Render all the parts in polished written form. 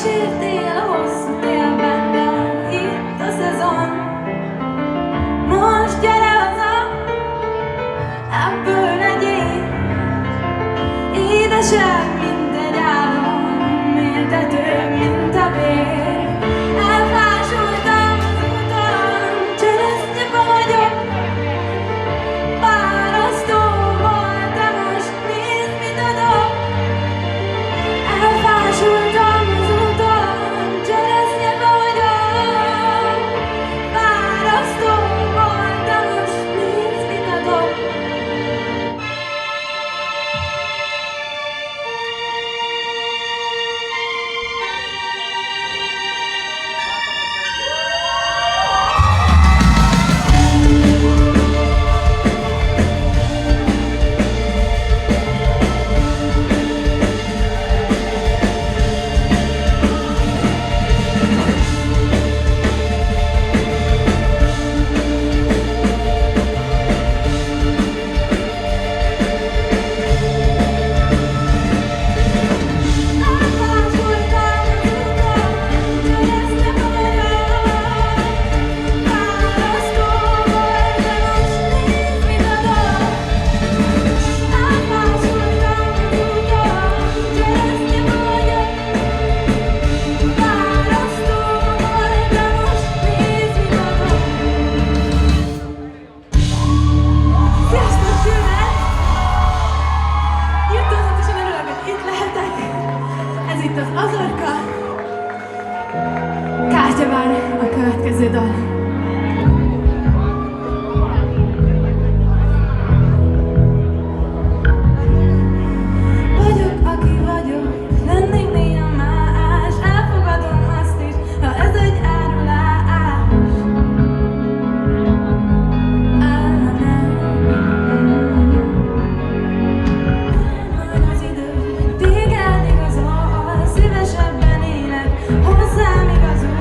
Kísértél a hosszú télben, de itt a szezon. Most gyere haza, ebből legyél édesebb, mint egy álom, méltetőbb, mint a vér. Elfásultam az úton, cseresznyeva vagyok, fárasztó volt, de most nézd, mit adok. Elfásultam az úton, cseresznyeva vagyok, fárasztó volt, de most nézd, mit adok. Ez itt az Azorka. Kártya vár a következő dal. Vagyok, aki vagyok, lennék néha más, elfogadom azt is, ha ez egy árulás. Majd az idő, hogy téged igazol, szívesebben élek, hozzám igazol.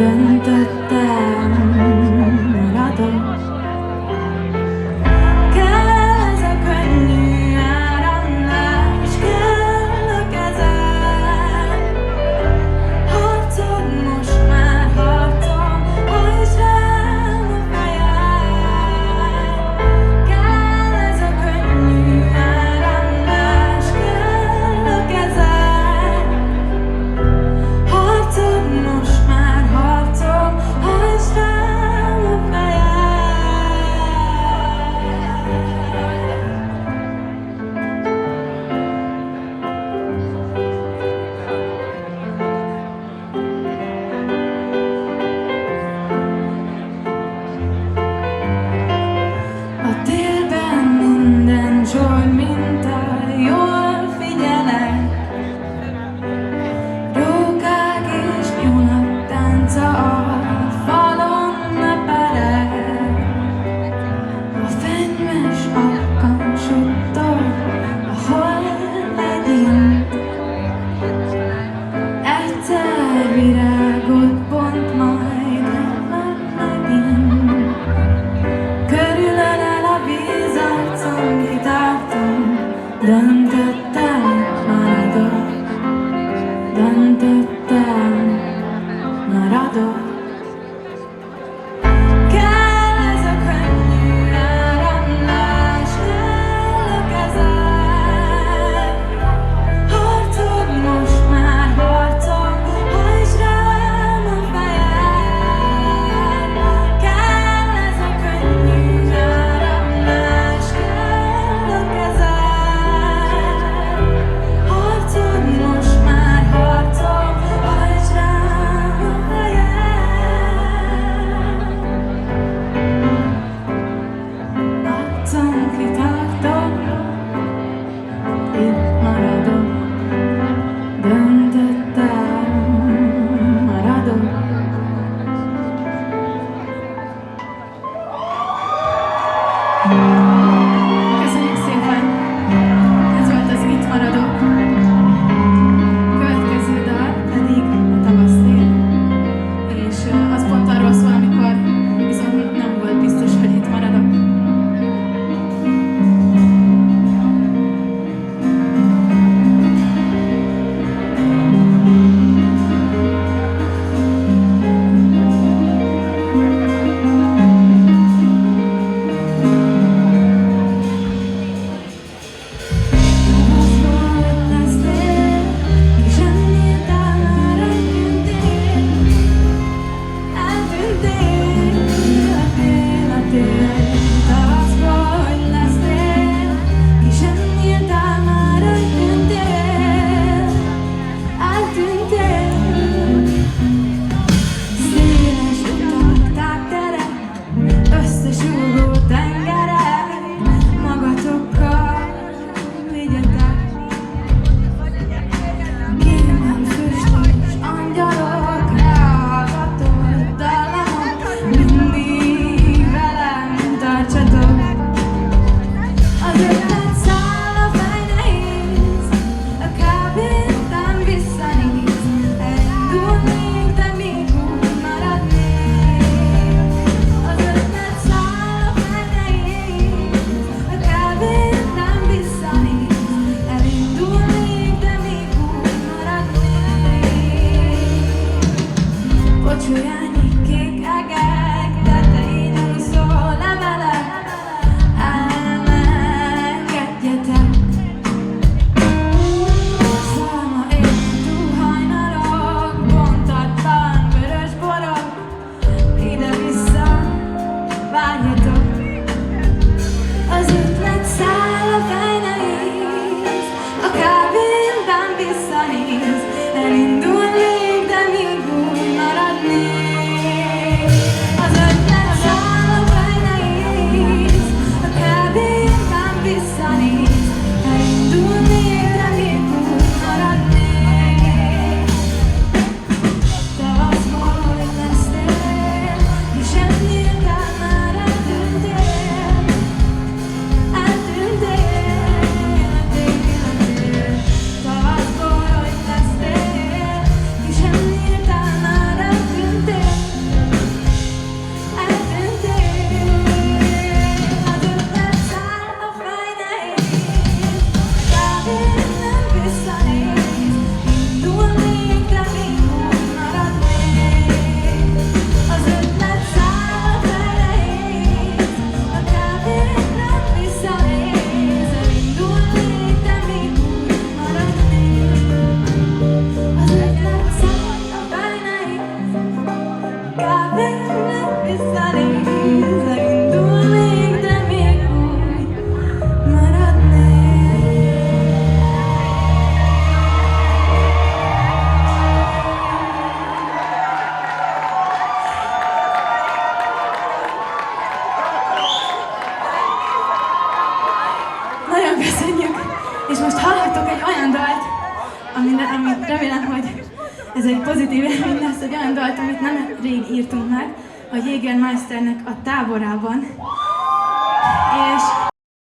döntöttem, maradok. Kell ez a könnyű áramlás, kell a kezed. Harcod most már harcom, hajtsd rám a fejed. Kell ez a könnyű áramlás, kell a kezed. Harcod most már harcom, hajtsd rám a fejed. A térben minden csoly minta, jól figyelek. Rókák és nyulak tánca a falon nepereg. A fenyves akkan suttog, a hold legyint. Egyszer virágot bont majd megint. Körülölel a víz arcon, kitartom, döntöttem, maradok. Döntöttem, maradok. Kell ez a könnyű áramlás, kell a kezed. Harcod most már harcom, hajtsd rám a fejed. Kell ez a könnyű áramlás, kell a kezed. Harcod most már harcom, hajtsd rám a fejed. Látszom, kitartok, itt maradok. Döntöttem, maradok. Köszönjük szépen! Ez volt az Itt maradok. Következő dal pedig a tavasztél. És az pont arról szól, amikor viszont nem volt biztos, hogy itt maradok. Összesúgó tengerek, magatokkal vigyetek. Kémen füstös angyalok, ráhallgatott dallamok, mindig velem tartsatok. Az ötlet száll a fej nehéz, a kábítán visszanéz, elindulnék, de még úgy maradnék. Az ötlet száll a fej nehéz, a kábítán visszanéz, elindulnék, de még úgy maradnék. Pocsolyányi kék egek, tetején úszó levelek, elmengedjetek. Szalma égtú hajnalok, bontatlan vörös borok, ide-vissza várjatok. Az ötlet száll a fej nehéz, a kábélben visszanéz, elindulnék, de még úgy maradnék. remélem, hogy ez egy pozitív élmény lesz, egy olyan dalt, amit nem rég írtunk meg, a Jägermeisternek a táborában. És